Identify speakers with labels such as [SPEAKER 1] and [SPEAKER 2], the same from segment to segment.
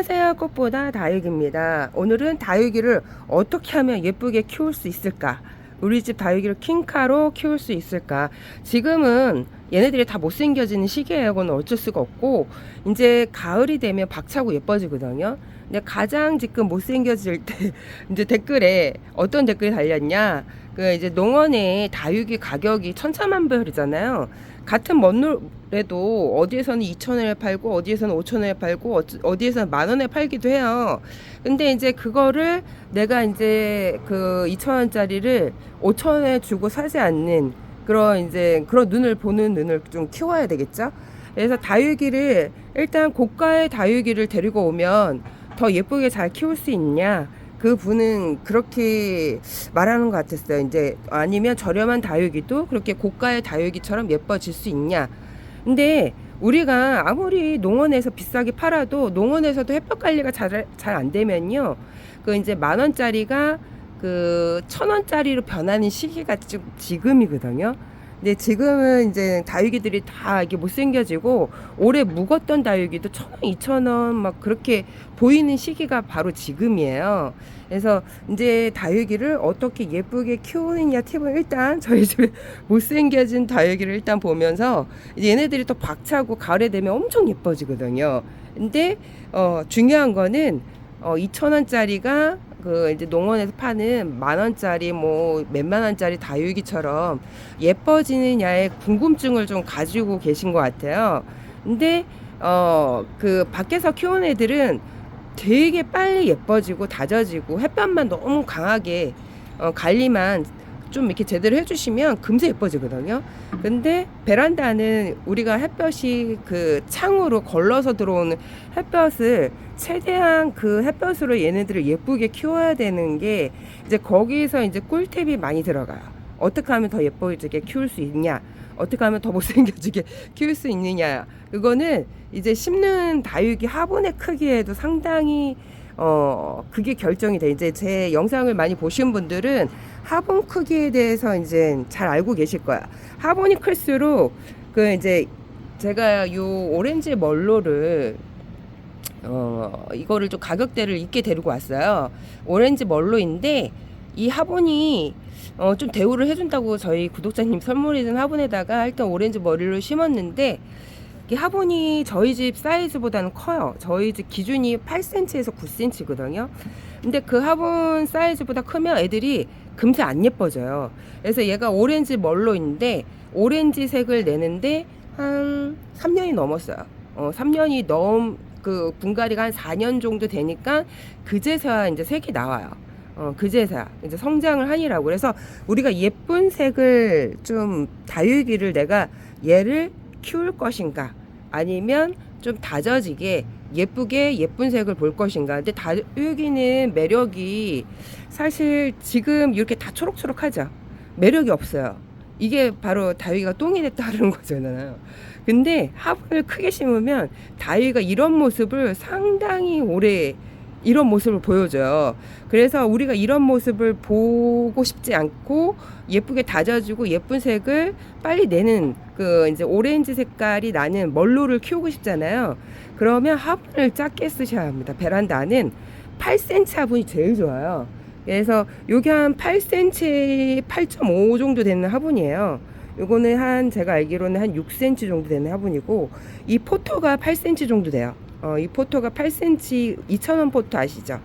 [SPEAKER 1] 안녕하세요. 꽃보다 다육입니다. 오늘은 다육이를 어떻게 하면 예쁘게 키울 수 있을까? 우리 집 다육이를 킹카로 키울 수 있을까? 지금은 얘네들이 다 못생겨지는 시기예요. 그건 어쩔 수가 없고 이제 가을이 되면 박차고 예뻐지거든요. 근데 가장 지금 못생겨질 때 이제 댓글에 어떤 댓글이 달렸냐? 그 이제 농원의 다육이 가격이 천차만별이잖아요. 같은 먼로래도 어디에서는 2,000원에 팔고 어디에서는 5,000원에 팔고 어디에서는 10,000원에 팔기도 해요. 근데 이제 그거를 내가 이제 그 2,000원짜리를 5,000원에 주고 사지 않는 그런 이제 그런 눈을 보는 눈을 좀 키워야 되겠죠. 그래서 다육이를 일단 고가의 다육이를 데리고 오면 더 예쁘게 잘 키울 수 있냐? 그 분은 그렇게 말하는 것 같았어요. 이제 아니면 저렴한 다육이도 그렇게 고가의 다육이처럼 예뻐질 수 있냐. 근데 우리가 아무리 농원에서 비싸게 팔아도 농원에서도 햇볕 관리가 잘 안 되면요. 그 이제 10,000원짜리가 그 1,000원짜리로 변하는 시기가 지금이거든요. 근데 지금은 이제 다육이들이 다 이게 못생겨지고 오래 묵었던 다육이도 1,000원, 2,000원 막 그렇게 보이는 시기가 바로 지금이에요. 그래서 이제 다육이를 어떻게 예쁘게 키우느냐 팁은 일단 저희 집에 못생겨진 다육이를 일단 보면서 얘네들이 또 박차고 가을에 되면 엄청 예뻐지거든요. 근데 중요한 거는 2,000원짜리가 그 이제 농원에서 파는 10,000원짜리 뭐 몇만 원짜리 다육이처럼 예뻐지느냐에 궁금증을 좀 가지고 계신 것 같아요. 근데 그 밖에서 키우는 애들은 되게 빨리 예뻐지고 다져지고 햇볕만 너무 강하게 관리만 좀 이렇게 제대로 해주시면 금세 예뻐지거든요. 근데 베란다는 우리가 햇볕이 그 창으로 걸러서 들어오는 햇볕을 최대한 그 햇볕으로 얘네들을 예쁘게 키워야 되는 게 이제 거기서 이제 꿀팁이 많이 들어가요. 어떻게 하면 더 예뻐지게 키울 수 있냐? 어떻게 하면 더 못생겨지게 키울 수 있느냐? 그거는 이제 심는 다육이 화분의 크기에도 상당히 그게 결정이 돼. 이제 제 영상을 많이 보신 분들은 화분 크기에 대해서 이제 잘 알고 계실 거야. 화분이 클수록 그 이제 제가 요 오렌지 멀로를 이거를 좀 가격대를 있게 데리고 왔어요. 오렌지 멀로인데 이 화분이 좀 대우를 해준다고 저희 구독자님 선물해준 화분에다가 일단 오렌지 머리를 심었는데 이 화분이 저희 집 사이즈보다는 커요. 저희 집 기준이 8cm에서 9cm거든요. 근데 그 화분 사이즈보다 크면 애들이 금세 안 예뻐져요. 그래서 얘가 오렌지 멀로인데 오렌지 색을 내는데 한 3년이 넘었어요. 3년이 그 분갈이가 한 4년 정도 되니까 그제서야 이제 색이 나와요. 그제서야 이제 성장을 하니라고. 그래서 우리가 예쁜 색을 좀 다육이를 내가 얘를 키울 것인가 아니면 좀 다져지게 예쁘게 예쁜 색을 볼 것인가. 근데 다육이는 매력이 사실 지금 이렇게 다 초록초록하죠. 매력이 없어요. 이게 바로 다육이가 똥이 됐다는 거잖아요. 근데 화분을 크게 심으면 다육이가 이런 모습을 상당히 오래 이런 모습을 보여줘요. 그래서 우리가 이런 모습을 보고 싶지 않고 예쁘게 다져주고 예쁜 색을 빨리 내는 그 이제 오렌지 색깔이 나는 멀로를 키우고 싶잖아요. 그러면 화분을 작게 쓰셔야 합니다. 베란다는 8cm 화분이 제일 좋아요. 그래서 요게 한 8cm, 8.5 정도 되는 화분이에요. 요거는 한 제가 알기로는 한 6cm 정도 되는 화분이고 이 포토가 8cm 정도 돼요. 이 포토가 8cm 2,000원 포토 아시죠?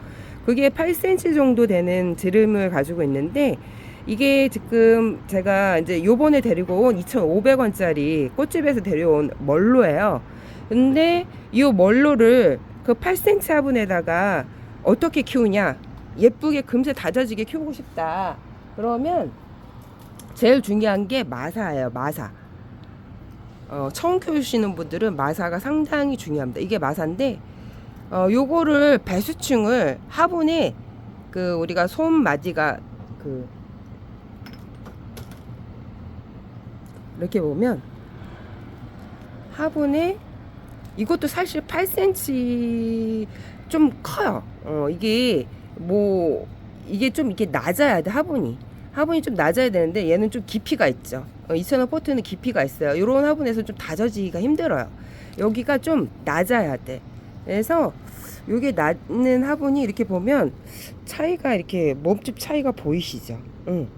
[SPEAKER 1] 그게 8cm 정도 되는 지름을 가지고 있는데 이게 지금 제가 이제 요번에 데리고 온 2,500원짜리 꽃집에서 데려온 멀로예요. 근데 이 멀로를 그 8cm 화분에다가 어떻게 키우냐? 예쁘게 금세 다져지게 키우고 싶다. 그러면 제일 중요한 게 마사예요. 마사. 처음 키우시는 분들은 마사가 상당히 중요합니다. 이게 마사인데 요거를 배수층을 화분에 그 우리가 손마디가 그 이렇게 보면 화분에 이것도 사실 8cm 좀 커요. 이게 뭐 이게 좀 이렇게 낮아야 돼. 화분이 좀 낮아야 되는데 얘는 좀 깊이가 있죠. 2,000원 포트는 깊이가 있어요. 이런 화분에서 좀 다져지기가 힘들어요. 여기가 좀 낮아야 돼. 그래서 요게 낮는 화분이 이렇게 보면 차이가 이렇게 몸집 차이가 보이시죠? 응.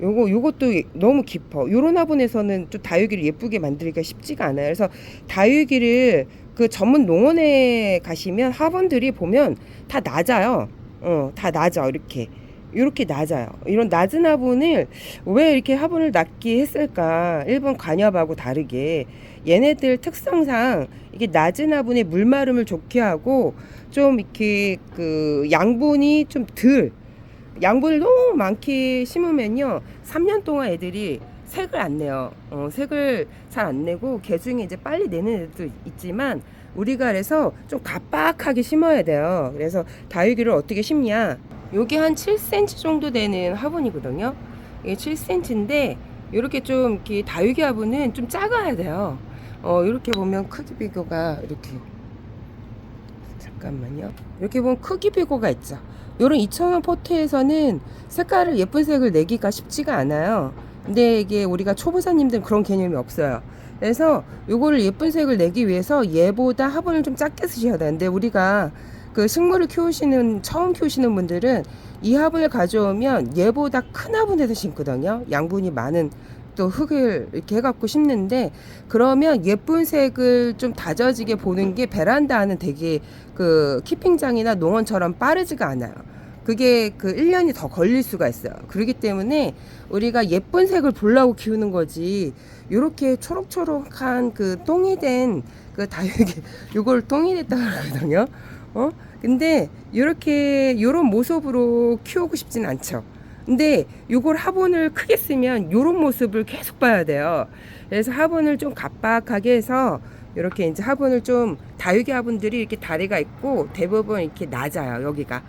[SPEAKER 1] 요것도 너무 깊어. 요런 화분에서는 좀 다육이를 예쁘게 만들기가 쉽지가 않아요. 그래서 다육이를 그 전문 농원에 가시면 화분들이 보면 다 낮아요. 다 낮아. 이렇게 낮아요. 이런 낮은 화분을 왜 이렇게 화분을 낮게 했을까? 일본 관엽하고 다르게 얘네들 특성상 이게 낮은 화분에 물마름을 좋게 하고 좀 이렇게 그 양분이 좀 덜, 양분을 너무 많게 심으면요 3년 동안 애들이 색을 안 내요. 색을 잘 안 내고 개중에 이제 빨리 내는 애들도 있지만 우리가 그래서 좀 각박하게 심어야 돼요. 그래서 다육이를 어떻게 심냐, 요게 한 7cm 정도 되는 화분이거든요. 이게 7cm인데 이렇게 좀 이렇게 다육이 화분은 좀 작아야 돼요. 이렇게 보면 크기 비교가 이렇게, 잠깐만요. 이렇게 보면 크기 비교가 있죠. 요런 2,000원 포트에서는 색깔을 예쁜 색을 내기가 쉽지가 않아요. 근데 이게 우리가 초보자님들은 그런 개념이 없어요. 그래서 요거를 예쁜 색을 내기 위해서 얘보다 화분을 좀 작게 쓰셔야 되는데, 우리가 그 식물을 처음 키우시는 분들은 이 화분을 가져오면 얘보다 큰 화분에서 심거든요. 양분이 많은 또 흙을 이렇게 해갖고 심는데, 그러면 예쁜 색을 좀 다져지게 보는 게 베란다는 되게 그 키핑장이나 농원처럼 빠르지가 않아요. 그게 그 1년이 더 걸릴 수가 있어요. 그렇기 때문에 우리가 예쁜 색을 보려고 키우는 거지, 요렇게 초록초록한 그 똥이 된 그 다육이, 요걸 똥이 됐다고 하거든요. 근데 요런 모습으로 키우고 싶진 않죠. 근데 요걸 화분을 크게 쓰면 요런 모습을 계속 봐야 돼요. 그래서 화분을 좀 각박하게 해서 이렇게 이제 화분을 좀, 다육이 화분들이 이렇게 다리가 있고 대부분 이렇게 낮아요. 여기가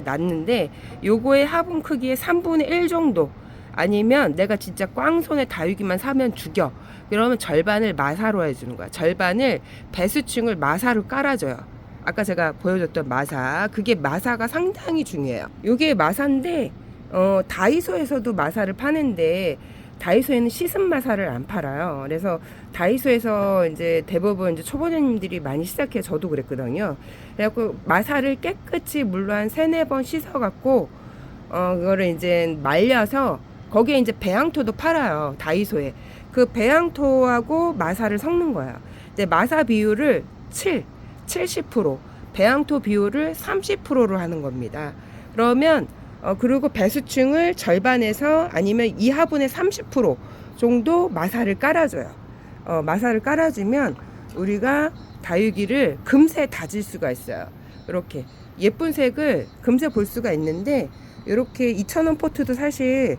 [SPEAKER 1] 낮는데, 요거의 화분 크기의 3분의 1 정도, 아니면 내가 진짜 꽝손에 다육이만 사면 죽여, 그러면 절반을 마사로 해주는 거야. 절반을 배수층을 마사로 깔아줘요. 아까 제가 보여줬던 마사, 그게 마사가 상당히 중요해요. 요게 마사인데 다이소에서도 마사를 파는데, 다이소에는 씻은 마사를 안 팔아요. 그래서 다이소에서 이제 대부분 이제 초보자님들이 많이 시작해, 저도 그랬거든요. 그래갖고 마사를 깨끗이 물로 한 3-4번 씻어갖고 그거를 이제 말려서, 거기에 이제 배양토도 팔아요, 다이소에. 그 배양토하고 마사를 섞는 거예요. 이제 마사 비율을 70%, 배양토 비율을 30%로 하는 겁니다. 그러면 그리고 배수층을 절반에서 아니면 이 화분의 30% 정도 마사를 깔아줘요. 마사를 깔아주면 우리가 다육이를 금세 다질 수가 있어요. 이렇게 예쁜 색을 금세 볼 수가 있는데, 이렇게 2,000원 포트도 사실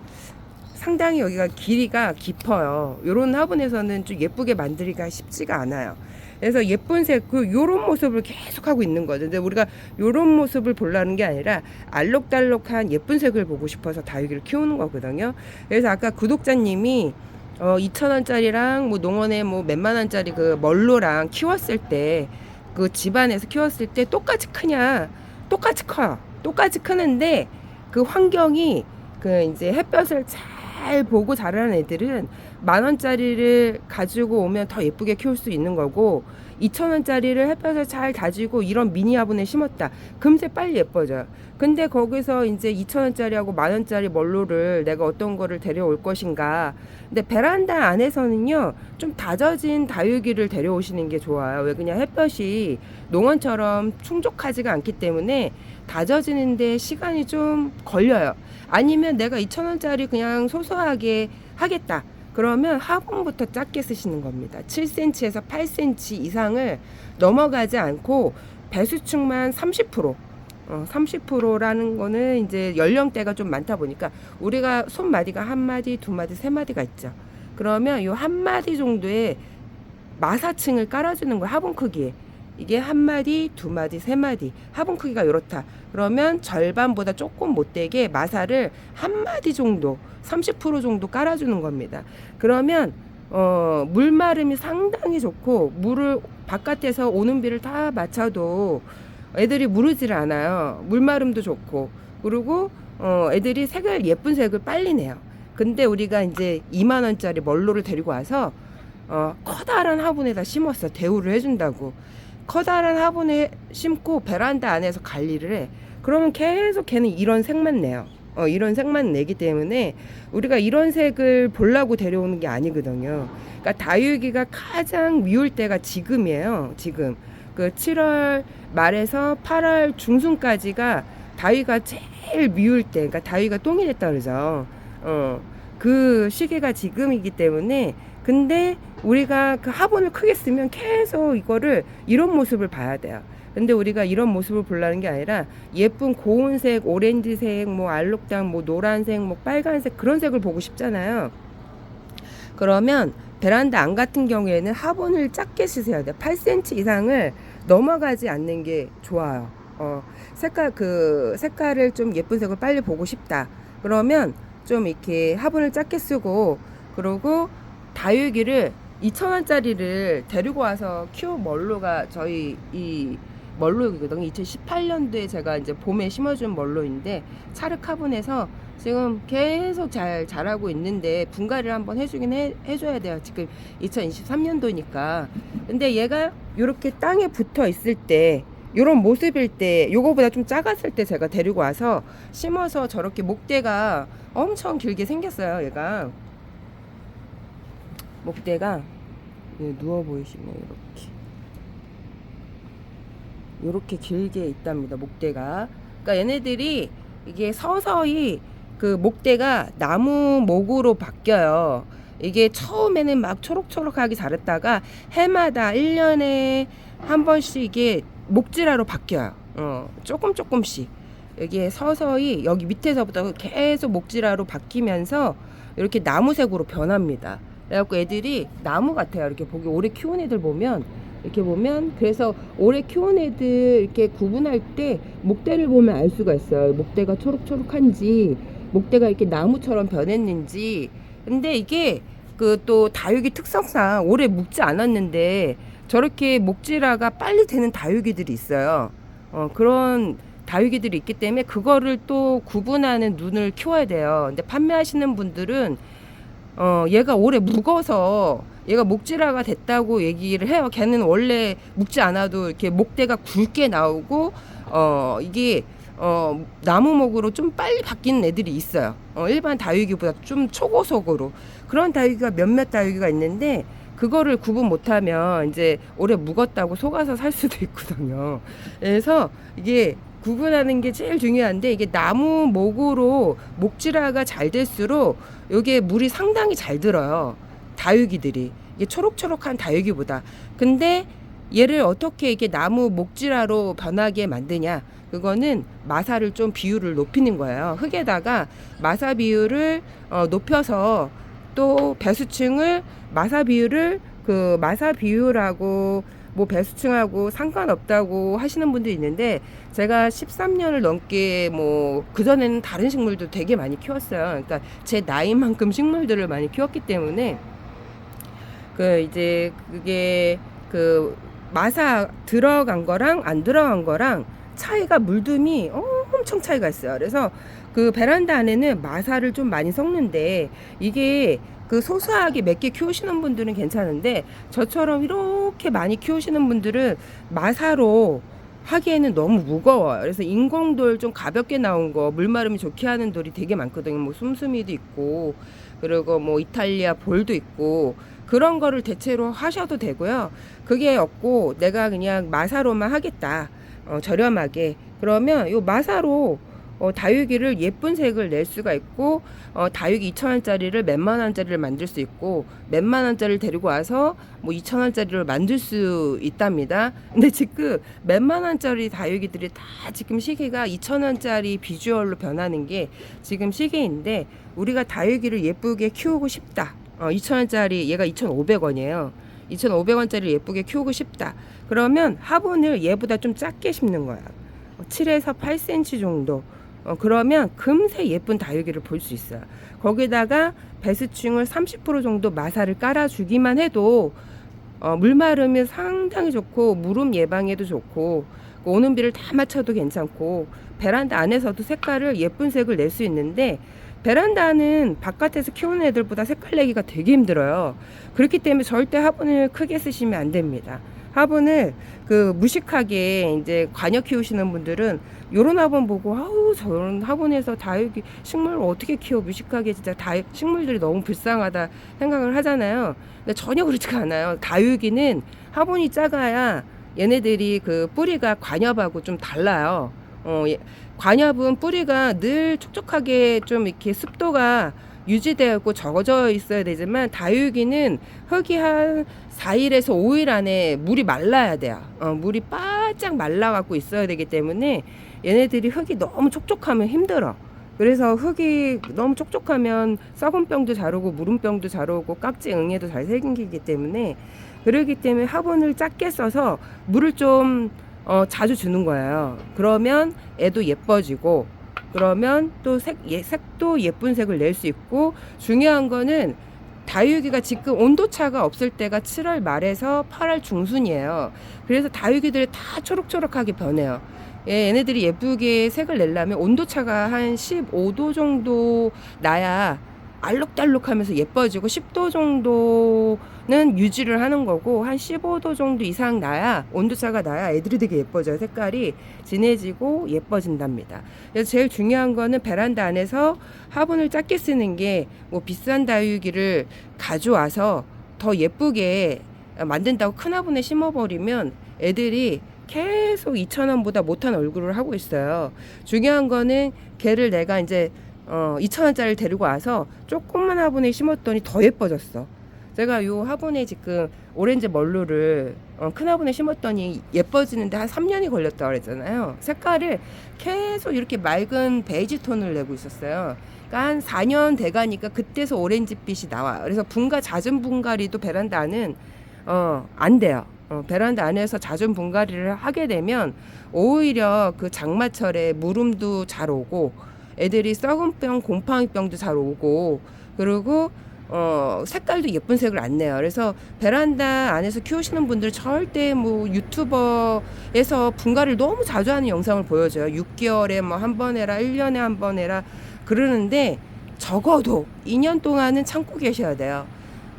[SPEAKER 1] 상당히 여기가 길이가 깊어요. 요런 화분에서는 좀 예쁘게 만들기가 쉽지가 않아요. 그래서 예쁜 색, 요런 모습을 계속 하고 있는 거죠. 근데 우리가 요런 모습을 보려는 게 아니라 알록달록한 예쁜 색을 보고 싶어서 다육이를 키우는 거거든요. 그래서 아까 구독자님이 2,000원짜리랑 뭐 농원에 뭐 몇만 원짜리 그 멀로랑 키웠을 때, 그 집안에서 키웠을 때 똑같이 크냐? 똑같이 커요. 똑같이 크는데 그 환경이, 그 이제 햇볕을 잘 보고 자라는 애들은 10,000원짜리를 가지고 오면 더 예쁘게 키울 수 있는 거고, 2,000원짜리를 햇볕을 잘 다지고 이런 미니 화분에 심었다, 금세 빨리 예뻐져요. 근데 거기서 이제 2,000원짜리하고 10,000원짜리 멀로를 내가 어떤 거를 데려올 것인가. 근데 베란다 안에서는요 좀 다져진 다육이를 데려오시는 게 좋아요. 왜 그냥 햇볕이 농원처럼 충족하지가 않기 때문에 다져지는데 시간이 좀 걸려요. 아니면 내가 2,000원짜리 그냥 소소하게 하겠다, 그러면 화분부터 작게 쓰시는 겁니다. 7cm에서 8cm 이상을 넘어가지 않고 배수층만 30%, 30%라는 거는 이제 연령대가 좀 많다 보니까 우리가 손마디가 1마디, 2마디, 3마디가 있죠. 그러면 요 1마디 정도의 마사층을 깔아주는 거예요. 화분 크기에. 이게 1마디, 2마디, 3마디, 화분 크기가 이렇다. 그러면 절반보다 조금 못되게 마사를 1마디 정도, 30% 정도 깔아주는 겁니다. 그러면 물마름이 상당히 좋고, 물을 바깥에서 오는 비를 다 맞춰도 애들이 무르질 않아요. 물마름도 좋고, 그리고 애들이 색을, 예쁜 색을 빨리 내요. 근데 우리가 이제 2만원짜리 멀로를 데리고 와서 커다란 화분에다 심었어. 대우를 해준다고. 커다란 화분에 심고 베란다 안에서 관리를 해. 그러면 계속 걔는 이런 색만 내요. 이런 색만 내기 때문에 우리가 이런 색을 보려고 데려오는 게 아니거든요. 그러니까 다육이가 가장 미울 때가 지금이에요. 지금 그 7월 말에서 8월 중순까지가 다육이가 제일 미울 때, 그러니까 다육이가 똥이 됐다 그러죠. 그 시기가 지금이기 때문에. 근데 우리가 그 화분을 크게 쓰면 계속 이거를 이런 모습을 봐야 돼요. 근데 우리가 이런 모습을 보려는 게 아니라 예쁜 고운색, 오렌지색, 뭐 알록당, 뭐 노란색, 뭐 빨간색 그런 색을 보고 싶잖아요. 그러면 베란다 안 같은 경우에는 화분을 작게 쓰셔야 돼요. 8cm 이상을 넘어가지 않는 게 좋아요. 색깔을 좀 예쁜 색을 빨리 보고 싶다. 그러면 좀 이렇게 화분을 작게 쓰고, 그리고 다육이를 2,000원짜리를 데리고 와서 키운 멀로가 저희 이 멀로이거든요. 2018년도에 제가 이제 봄에 심어준 멀로인데 차르 화분에서 지금 계속 잘 자라고 있는데 분갈이를 한번 해줘야 돼요. 지금 2023년도니까. 근데 얘가 이렇게 땅에 붙어 있을 때, 요런 모습일 때, 요거보다 좀 작았을 때 제가 데리고 와서 심어서 저렇게 목대가 엄청 길게 생겼어요. 얘가 목대가 누워 보이시면 이렇게 길게 있답니다. 목대가. 그러니까 얘네들이 이게 서서히 그 목대가 나무 목으로 바뀌어요. 이게 처음에는 막 초록초록하게 자랐다가 해마다 1년에 한 번씩 이게 목질화로 바뀌어요. 조금씩 이게 서서히 여기 밑에서부터 계속 목질화로 바뀌면서 이렇게 나무색으로 변합니다. 그래갖고 애들이 나무 같아요. 이렇게 보기 오래 키운 애들 보면, 이렇게 보면, 그래서 오래 키운 애들 이렇게 구분할 때 목대를 보면 알 수가 있어요. 목대가 초록초록한지, 목대가 이렇게 나무처럼 변했는지. 근데 이게 그 또 다육이 특성상 오래 묵지 않았는데 저렇게 목질화가 빨리 되는 다육이들이 있어요. 그런 다육이들이 있기 때문에 그거를 또 구분하는 눈을 키워야 돼요. 근데 판매하시는 분들은 얘가 오래 묵어서 얘가 목질화가 됐다고 얘기를 해요. 걔는 원래 묵지 않아도 이렇게 목대가 굵게 나오고 이게 나무목으로 좀 빨리 바뀌는 애들이 있어요. 일반 다육이보다 좀 초고속으로. 그런 다육이가 몇몇 다육이가 있는데 그거를 구분 못하면 이제 오래 묵었다고 속아서 살 수도 있거든요. 그래서 이게 구분하는 게 제일 중요한데, 이게 나무목으로 목질화가 잘 될수록 여기에 물이 상당히 잘 들어요. 다육이들이. 이게 초록초록한 다육이보다. 근데 얘를 어떻게 이게 나무 목질화로 변하게 만드냐? 그거는 마사를 좀 비율을 높이는 거예요. 흙에다가 마사 비율을 높여서, 또 배수층을 마사 비율을 그 마사 비율하고 뭐 배수층하고 상관없다고 하시는 분도 있는데, 제가 13년을 넘게 뭐 그전에는 다른 식물도 되게 많이 키웠어요. 그러니까 제 나이만큼 식물들을 많이 키웠기 때문에 이제 그게 마사 들어간 거랑 안 들어간 거랑 차이가, 물듬이 엄청 차이가 있어요. 그래서 그 베란다 안에는 마사를 좀 많이 섞는데, 이게 소소하게 몇 개 키우시는 분들은 괜찮은데 저처럼 이렇게 많이 키우시는 분들은 마사로 하기에는 너무 무거워요. 그래서 인공돌 좀 가볍게 나온 거, 물 마름이 좋게 하는 돌이 되게 많거든요. 뭐 숨숨이도 있고, 그리고 뭐 이탈리아 볼도 있고, 그런 거를 대체로 하셔도 되고요. 그게 없고 내가 그냥 마사로만 하겠다, 저렴하게, 그러면 요 마사로 다육이를 예쁜 색을 낼 수가 있고, 다육이 2,000원짜리를 몇만 원짜리를 만들 수 있고, 몇만 원짜리를 데리고 와서 뭐 2,000원짜리를 만들 수 있답니다. 근데 지금 몇만 원짜리 다육이들이 다 지금 시기가 2,000원짜리 비주얼로 변하는 게 지금 시기인데, 우리가 다육이를 예쁘게 키우고 싶다. 2,000원짜리, 얘가 2,500원이에요. 2,500원짜리 예쁘게 키우고 싶다. 그러면 화분을 얘보다 좀 작게 심는 거야. 7에서 8cm 정도. 그러면 금세 예쁜 다육이를 볼 수 있어요. 거기다가 배수층을 30% 정도 마사를 깔아주기만 해도 물 마름이 상당히 좋고, 무름 예방에도 좋고, 오는 비를 다 맞춰도 괜찮고, 베란다 안에서도 색깔을 예쁜 색을 낼 수 있는데, 베란다는 바깥에서 키우는 애들보다 색깔 내기가 되게 힘들어요. 그렇기 때문에 절대 화분을 크게 쓰시면 안 됩니다. 화분을 그 무식하게 이제 관여 키우시는 분들은 요런 화분 보고 아우 저런 화분에서 다육이 식물을 어떻게 키워 무식하게 진짜 식물들이 너무 불쌍하다 생각을 하잖아요. 근데 전혀 그렇지가 않아요. 다육이는 화분이 작아야 얘네들이 그 뿌리가 관엽하고 좀 달라요. 관엽은 뿌리가 늘 촉촉하게 좀 이렇게 습도가 유지되어 있고 적어져 있어야 되지만 다육이는 흙이 한 4일에서 5일 안에 물이 말라야 돼요. 물이 바짝 말라갖고 있어야 되기 때문에 얘네들이 흙이 너무 촉촉하면 힘들어. 그래서 흙이 너무 촉촉하면 썩은 병도 잘 오고 무름병도 잘 오고 깍지 응애도 잘 생기기 때문에 그러기 때문에 화분을 작게 써서 물을 좀 자주 주는 거예요. 그러면 애도 예뻐지고 그러면 또 색도 예쁜 색을 낼 수 있고 중요한 거는 다육이가 지금 온도차가 없을 때가 7월 말에서 8월 중순이에요. 그래서 다육이들이 다 초록초록하게 변해요. 얘네들이 예쁘게 색을 내려면 온도차가 한 15도 정도 나야 알록달록하면서 예뻐지고 10도 정도는 유지를 하는 거고 한 15도 정도 이상 나야 온도차가 나야 애들이 되게 예뻐져요. 색깔이 진해지고 예뻐진답니다. 그래서 제일 중요한 거는 베란다 안에서 화분을 작게 쓰는 게 뭐 비싼 다육이를 가져와서 더 예쁘게 만든다고 큰 화분에 심어버리면 애들이 계속 2,000원보다 못한 얼굴을 하고 있어요. 중요한 거는 걔를 내가 이제 2,000원짜리를 데리고 와서 조그만 화분에 심었더니 더 예뻐졌어. 제가 요 화분에 지금 오렌지 멀루를 큰 화분에 심었더니 예뻐지는데 한 3년이 걸렸다고 그랬잖아요. 색깔을 계속 이렇게 맑은 베이지 톤을 내고 있었어요. 그러니까 한 4년 돼가니까 그때서 오렌지빛이 나와요. 그래서 잦은 분갈이도 베란다 안은 안 돼요. 베란다 안에서 잦은 분갈이를 하게 되면 오히려 그 장마철에 무름도 잘 오고 애들이 썩은 병, 곰팡이병도 잘 오고 그리고 색깔도 예쁜 색을 안 내요. 그래서 베란다 안에서 키우시는 분들 절대 뭐 유튜버에서 분갈이를 너무 자주 하는 영상을 보여줘요. 6개월에 뭐 한 번 해라, 1년에 한 번 해라 그러는데 적어도 2년 동안은 참고 계셔야 돼요.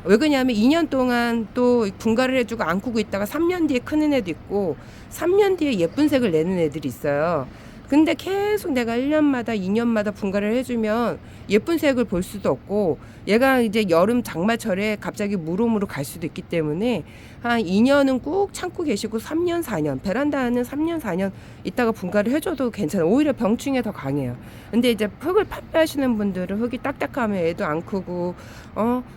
[SPEAKER 1] 왜 그러냐면 2년 동안 또 분갈이를 해주고 안 크고 있다가 3년 뒤에 크는 애도 있고 3년 뒤에 예쁜 색을 내는 애들이 있어요. 근데 계속 내가 1년마다 2년마다 분갈이를 해주면 예쁜 색을 볼 수도 없고 얘가 이제 여름 장마철에 갑자기 무름으로 갈 수도 있기 때문에 한 2년은 꾹 참고 계시고 3년 4년 베란다는 3년 4년 있다가 분갈이 해줘도 괜찮아요. 오히려 병충해 더 강해요. 근데 이제 흙을 판매하시는 분들은 흙이 딱딱하면 애도 안 크고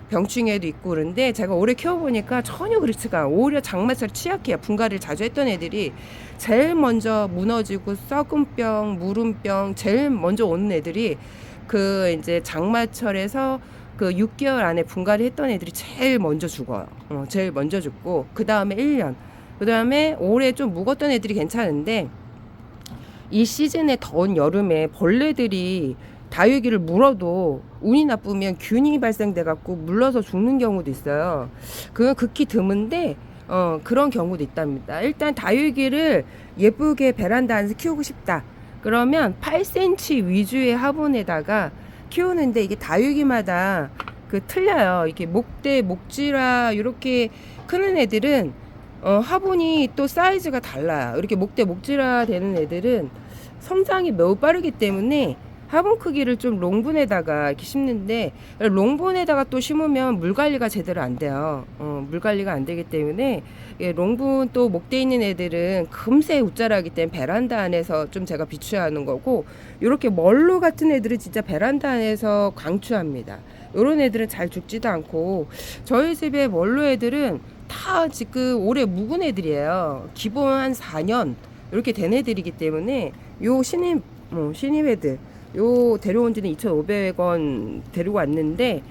[SPEAKER 1] 병충해도 있고 그런데 제가 오래 키워보니까 전혀 그렇지가 않아요. 오히려 장마철 취약해요. 분갈이를 자주 했던 애들이 제일 먼저 무너지고 썩은 병, 무름병 제일 먼저 오는 애들이 그 이제 장마철에서 그 6개월 안에 분갈이 했던 애들이 제일 먼저 죽어요. 제일 먼저 죽고 그 다음에 1년 그 다음에 올해 좀 묵었던 애들이 괜찮은데 이 시즌에 더운 여름에 벌레들이 다육이를 물어도 운이 나쁘면 균이 발생돼 갖고 물러서 죽는 경우도 있어요. 그건 극히 드문데 그런 경우도 있답니다. 일단 다육이를 예쁘게 베란다 안에서 키우고 싶다. 그러면 8cm 위주의 화분에다가 키우는데 이게 다육이마다 그 틀려요. 이렇게 목대, 목지라 이렇게 크는 애들은 화분이 또 사이즈가 달라요. 이렇게 목대, 목지라 되는 애들은 성장이 매우 빠르기 때문에 화분 크기를 좀 롱분에다가 이렇게 심는데 롱분에다가 또 심으면 물 관리가 제대로 안 돼요. 물 관리가 안 되기 때문에 롱분 또 목대 있는 애들은 금세 웃자라기 때문에 베란다 안에서 좀 제가 비추어야 하는 거고 이렇게 멀로 같은 애들은 진짜 베란다 안에서 강추합니다. 이런 애들은 잘 죽지도 않고 저희 집에 멀로 애들은 다 지금 올해 묵은 애들이에요. 기본 한 4년 이렇게 된 애들이기 때문에 요 신입 애들 요 데려온 지는 2,500원 데리고 왔는데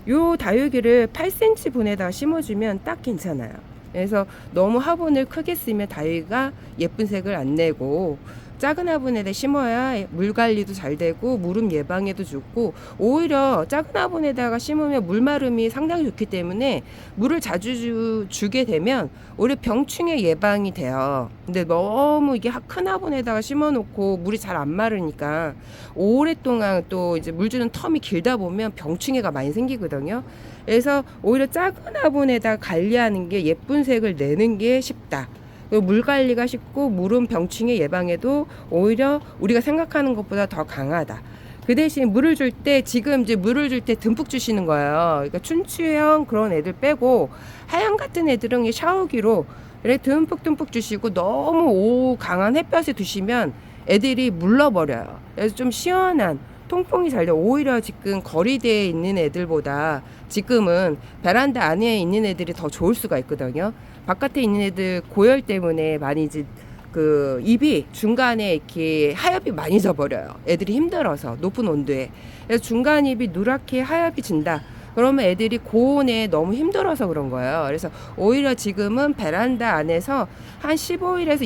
[SPEAKER 1] 요 다육이를 8cm 분에다 심어주면 딱 괜찮아요. 그래서 너무 화분을 크게 쓰면 다육이가 예쁜 색을 안 내고 작은 화분에다 심어야 물 관리도 잘 되고 무름 예방에도 좋고, 오히려 작은 화분에다가 심으면 물 마름이 상당히 좋기 때문에 물을 자주 주게 되면 오히려 병충해 예방이 돼요. 근데 너무 이게 큰 화분에다가 심어 놓고 물이 잘 안 마르니까 오랫동안 또 이제 물 주는 텀이 길다 보면 병충해가 많이 생기거든요. 그래서 오히려 작은 화분에다 관리하는 게 예쁜 색을 내는 게 쉽다. 물 관리가 쉽고 무름 병충해 예방에도 오히려 우리가 생각하는 것보다 더 강하다. 그 대신 물을 줄 때, 지금 이제 물을 줄 때 듬뿍 주시는 거예요. 그러니까 춘추형 그런 애들 빼고 하얀 같은 애들은 샤워기로 이렇게 듬뿍듬뿍 주시고, 너무 강한 햇볕에 두시면 애들이 물러버려요. 그래서 좀 시원한 통풍이 잘 돼요. 오히려 지금 거리대에 있는 애들보다 지금은 베란다 안에 있는 애들이 더 좋을 수가 있거든요. 바깥에 있는 애들 고열 때문에 많이 이제 그 입이 중간에 이렇게 하엽이 많이 져버려요. 애들이 힘들어서 높은 온도에. 그래서 중간 입이 누렇게 하엽이 진다. 그러면 애들이 고온에 너무 힘들어서 그런 거예요. 그래서 오히려 지금은 베란다 안에서 한 15일에서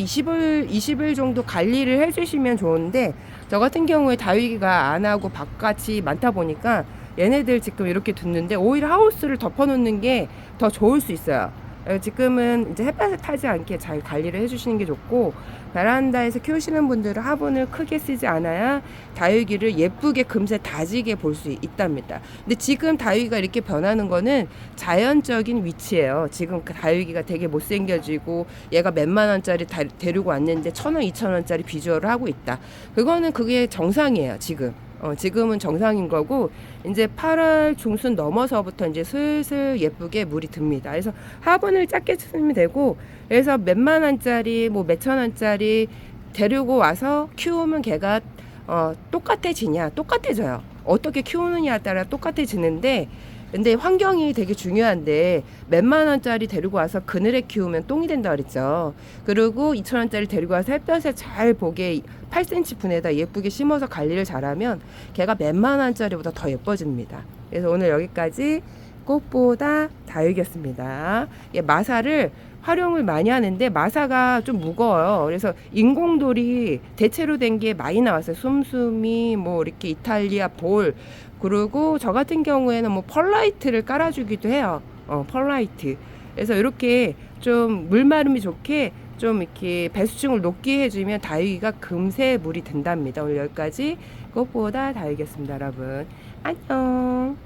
[SPEAKER 1] 20일 정도 관리를 해주시면 좋은데, 저 같은 경우에 다육이가 안 하고 바깥이 많다 보니까 얘네들 지금 이렇게 뒀는데 오히려 하우스를 덮어놓는 게 더 좋을 수 있어요. 지금은 이제 햇볕을 타지 않게 잘 관리를 해주시는 게 좋고, 베란다에서 키우시는 분들은 화분을 크게 쓰지 않아야 다육이를 예쁘게 금세 다지게 볼 수 있답니다. 근데 지금 다육이가 이렇게 변하는 거는 자연적인 위치예요. 지금 그 다육이가 되게 못생겨지고 얘가 몇만 원짜리 데리고 왔는데 1,000원, 2,000원짜리 비주얼을 하고 있다. 그게 정상이에요, 지금. 지금은 정상인 거고, 이제 8월 중순 넘어서부터 이제 슬슬 예쁘게 물이 듭니다. 그래서 화분을 작게 쓰면 되고, 그래서 몇만 원짜리, 뭐 몇천 원짜리 데리고 와서 키우면 걔가 똑같아지냐? 똑같아져요. 어떻게 키우느냐에 따라 똑같아지는데, 근데 환경이 되게 중요한데, 몇만 원짜리 데리고 와서 그늘에 키우면 똥이 된다 그랬죠. 그리고 2,000원짜리 데리고 와서 햇볕에 잘 보게 8cm 분에다 예쁘게 심어서 관리를 잘하면 걔가 몇만 원짜리보다 더 예뻐집니다. 그래서 오늘 여기까지 꽃보다 다육이었습니다. 마사를 활용을 많이 하는데 마사가 좀 무거워요. 그래서 인공돌이 대체로 된 게 많이 나왔어요. 숨숨이, 뭐 이렇게 이탈리아 볼, 그리고 저 같은 경우에는 뭐 펄라이트를 깔아주기도 해요. 펄라이트. 그래서 이렇게 좀 물마름이 좋게 좀 이렇게 배수층을 높게 해주면 다육이가 금세 물이 든답니다. 오늘 여기까지 꽃보다 다육이었습니다, 여러분. 안녕.